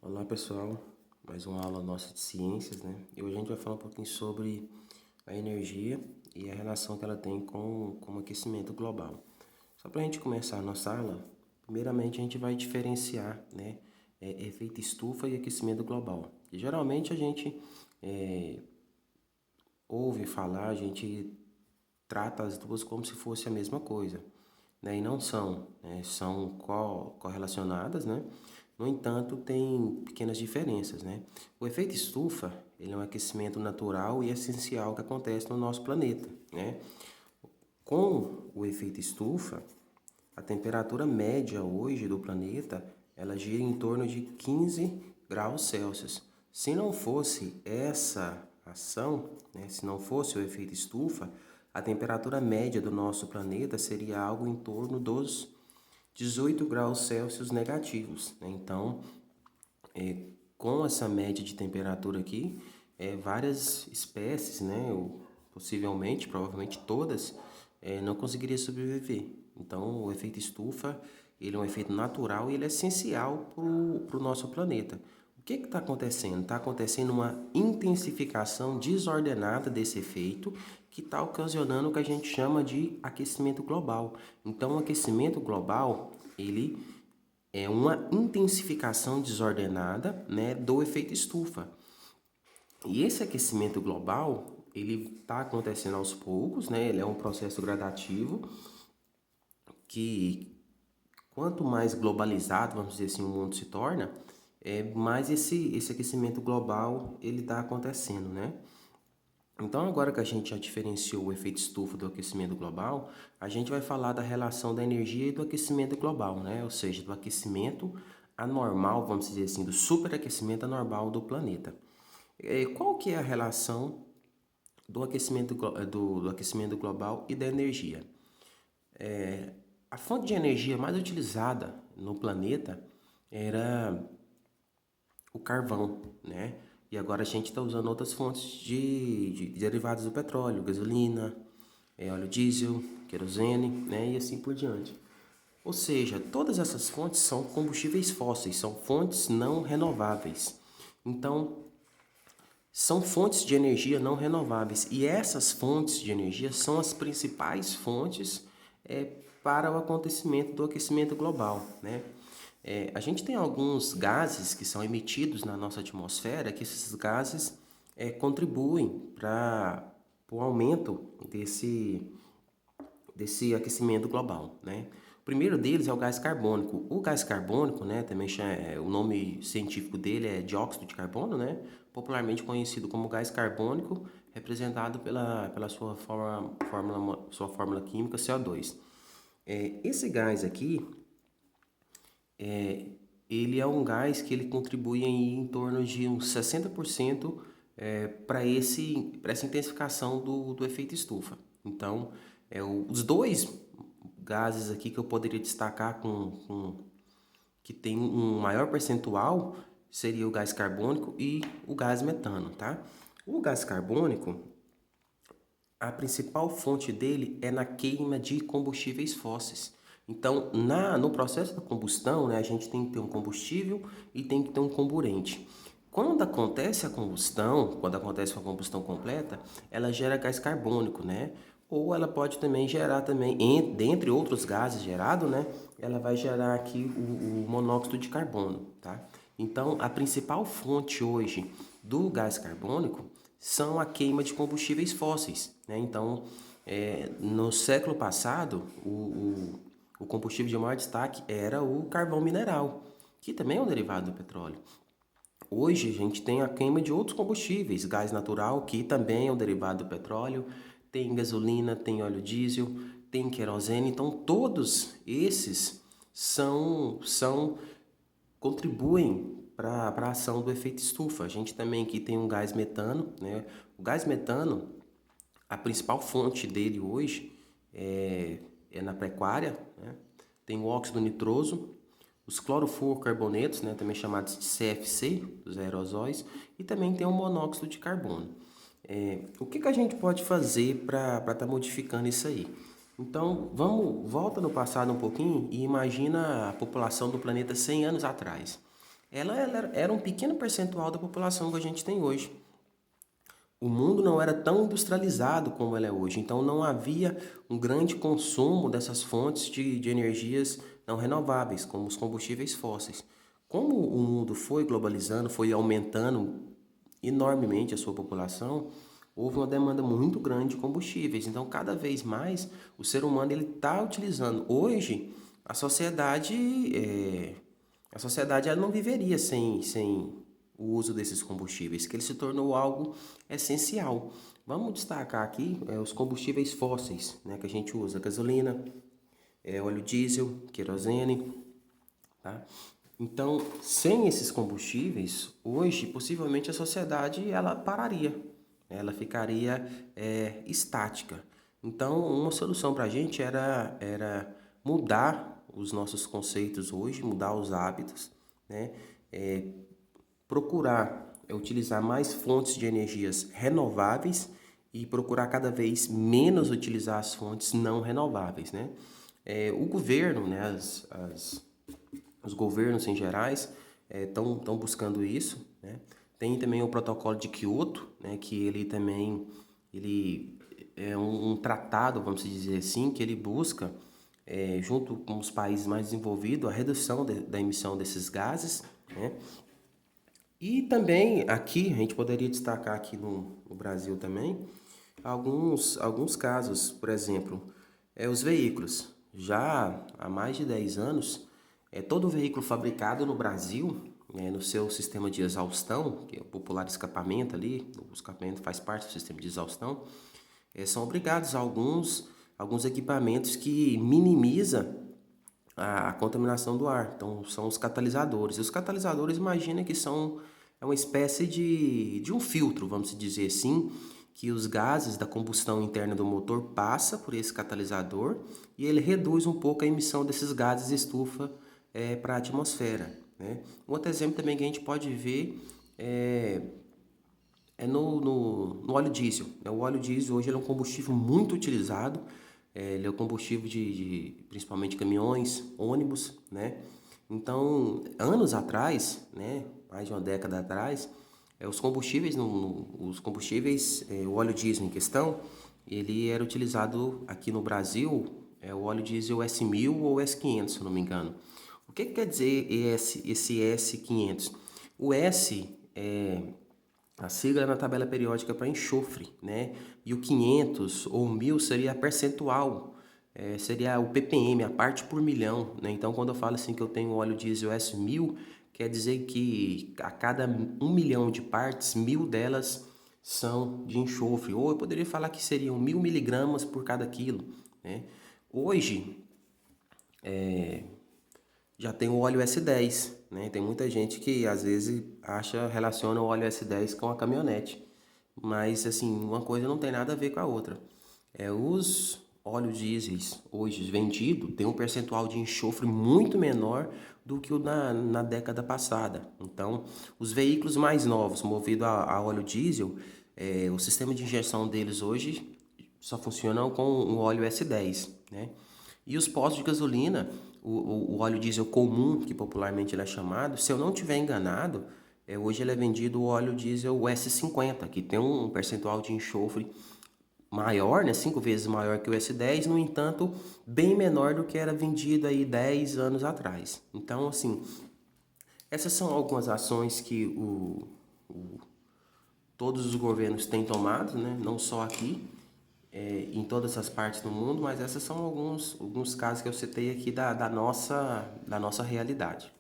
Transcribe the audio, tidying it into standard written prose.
Olá pessoal, mais uma aula nossa de ciências, né? E hoje a gente vai falar um pouquinho sobre a energia e a relação que ela tem com o aquecimento global. Só para a gente começar a nossa aula, primeiramente a gente vai diferenciar, né, efeito estufa e aquecimento global. E geralmente a gente ouve falar, a gente trata as duas como se fosse a mesma coisa, né? E não são, né? São correlacionadas, né? No entanto, tem pequenas diferenças, né? O efeito estufa, ele é um aquecimento natural e essencial que acontece no nosso planeta, né? Com o efeito estufa, a temperatura média hoje do planeta, ela gira em torno de 15 graus Celsius. Se não fosse essa ação, né, se não fosse o efeito estufa, a temperatura média do nosso planeta seria algo em torno dos 18 graus Celsius negativos, né? Então, com essa média de temperatura aqui, várias espécies, né, ou possivelmente, provavelmente todas, não conseguiriam sobreviver. Então, o efeito estufa, ele é um efeito natural e ele é essencial para o nosso planeta. O que está acontecendo? Está acontecendo uma intensificação desordenada desse efeito que está ocasionando o que a gente chama de aquecimento global. Então, o aquecimento global, ele é uma intensificação desordenada, né, do efeito estufa. E esse aquecimento global, ele está acontecendo aos poucos, né? Ele é um processo gradativo que quanto mais globalizado, vamos dizer assim, o mundo se torna, mais esse aquecimento global ele está acontecendo, né? Então, agora que a gente já diferenciou o efeito estufa do aquecimento global, a gente vai falar da relação da energia e do aquecimento global, né? Ou seja, do aquecimento anormal, vamos dizer assim, do superaquecimento anormal do planeta. Qual que é a relação do do aquecimento global e da energia? A fonte de energia mais utilizada no planeta era o carvão, né? E agora a gente está usando outras fontes de derivados do petróleo, gasolina, óleo diesel, querosene, né? E assim por diante. Ou seja, todas essas fontes são combustíveis fósseis, são fontes não renováveis. Então, são fontes de energia não renováveis. E essas fontes de energia são as principais fontes para o acontecimento do aquecimento global, né? A gente tem alguns gases que são emitidos na nossa atmosfera, que esses gases contribuem para o aumento desse aquecimento global, né? O primeiro deles é o gás carbônico. O gás carbônico, né, também o nome científico dele é dióxido de carbono, né? Popularmente conhecido como gás carbônico, representado pela sua fórmula química CO2. Esse gás aqui, ele é um gás que ele contribui em torno de uns 60% para essa intensificação do efeito estufa. Então, os dois gases aqui que eu poderia destacar que tem um maior percentual seria o gás carbônico e o gás metano, tá? O gás carbônico, a principal fonte dele é na queima de combustíveis fósseis. Então, no processo da combustão, né, a gente tem que ter um combustível e tem que ter um comburente. Quando acontece a combustão, quando acontece uma combustão completa, ela gera gás carbônico, né? Ou ela pode também gerar também, dentre outros gases gerados, né? Ela vai gerar aqui o monóxido de carbono, tá? Então, a principal fonte hoje do gás carbônico são a queima de combustíveis fósseis, né? Então, no século passado, o combustível de maior destaque era o carvão mineral, que também é um derivado do petróleo. Hoje a gente tem a queima de outros combustíveis, gás natural, que também é um derivado do petróleo, tem gasolina, tem óleo diesel, tem querosene, então todos esses contribuem para a ação do efeito estufa. A gente também aqui tem um gás metano, né? O gás metano, a principal fonte dele hoje é na pecuária, né? Tem o óxido nitroso, os clorofluorcarbonetos, né, também chamados de CFC, os aerosóis, e também tem o monóxido de carbono. O que a gente pode fazer para estar modificando isso aí? Então, volta no passado um pouquinho e imagina a população do planeta 100 anos atrás. ela era um pequeno percentual da população que a gente tem hoje. O mundo não era tão industrializado como ela é hoje, então não havia um grande consumo dessas fontes de energias não renováveis, como os combustíveis fósseis. Como o mundo foi globalizando, foi aumentando enormemente a sua população, houve uma demanda muito grande de combustíveis. Então, cada vez mais, o ser humano ele está utilizando. Hoje, a sociedade, ela não viveria sem o uso desses combustíveis, que ele se tornou algo essencial. Vamos destacar aqui os combustíveis fósseis, né, que a gente usa: gasolina, óleo diesel, querosene, tá? Então, sem esses combustíveis, hoje possivelmente a sociedade ela pararia, ela ficaria estática. Então, uma solução para a gente era mudar os nossos conceitos hoje, mudar os hábitos, né? Procurar utilizar mais fontes de energias renováveis e procurar cada vez menos utilizar as fontes não renováveis, né? O governo, né, os governos em gerais estão buscando isso, né? Tem também o protocolo de Kyoto, né, que ele também ele é um tratado, vamos dizer assim, que ele busca, junto com os países mais desenvolvidos, a redução da emissão desses gases, né? E também aqui, a gente poderia destacar aqui no Brasil também, alguns casos, por exemplo, os veículos. Já há mais de 10 anos, todo veículo fabricado no Brasil, no seu sistema de exaustão, que é o popular escapamento ali, o escapamento faz parte do sistema de exaustão, são obrigados a alguns equipamentos que minimizam a contaminação do ar. Então, são os catalisadores. E os catalisadores, imagina que é uma espécie de um filtro, vamos dizer assim, que os gases da combustão interna do motor passa por esse catalisador e ele reduz um pouco a emissão desses gases de estufa para a atmosfera, né? Um outro exemplo também que a gente pode ver no óleo diesel. O óleo diesel hoje ele é um combustível muito utilizado, ele é o combustível de principalmente caminhões, ônibus, né? Então, anos atrás, né, mais de uma década atrás, os combustíveis, o óleo diesel em questão, ele era utilizado aqui no Brasil, o óleo diesel S1000 ou S500, se eu não me engano. O que quer dizer esse S500? O S é a sigla na tabela periódica para enxofre, né? E o 500 ou 1000 seria a percentual, seria o ppm, a parte por milhão, né? Então, quando eu falo assim que eu tenho óleo diesel S1000, quer dizer que a cada 1 milhão de partes, 1000 delas são de enxofre. Ou eu poderia falar que seriam 1000 miligramas por cada quilo, né? Hoje, já tem o óleo S10, né? Tem muita gente que às vezes relaciona o óleo S10 com a caminhonete. Mas assim, uma coisa não tem nada a ver com a outra. Os óleos dieséis hoje vendidos tem um percentual de enxofre muito menor do que o na década passada. Então, os veículos mais novos movidos a óleo diesel, o sistema de injeção deles hoje só funcionam com o óleo S10, né? E os postos de gasolina, o óleo diesel comum, que popularmente ele é chamado, se eu não estiver enganado, hoje ele é vendido o óleo diesel S50, que tem um percentual de enxofre maior, né, 5 vezes maior que o S10, no entanto, bem menor do que era vendido aí 10 anos atrás. Então, assim, essas são algumas ações que todos os governos têm tomado, né, não só aqui, em todas as partes do mundo, mas essas são alguns casos que eu citei aqui da nossa realidade.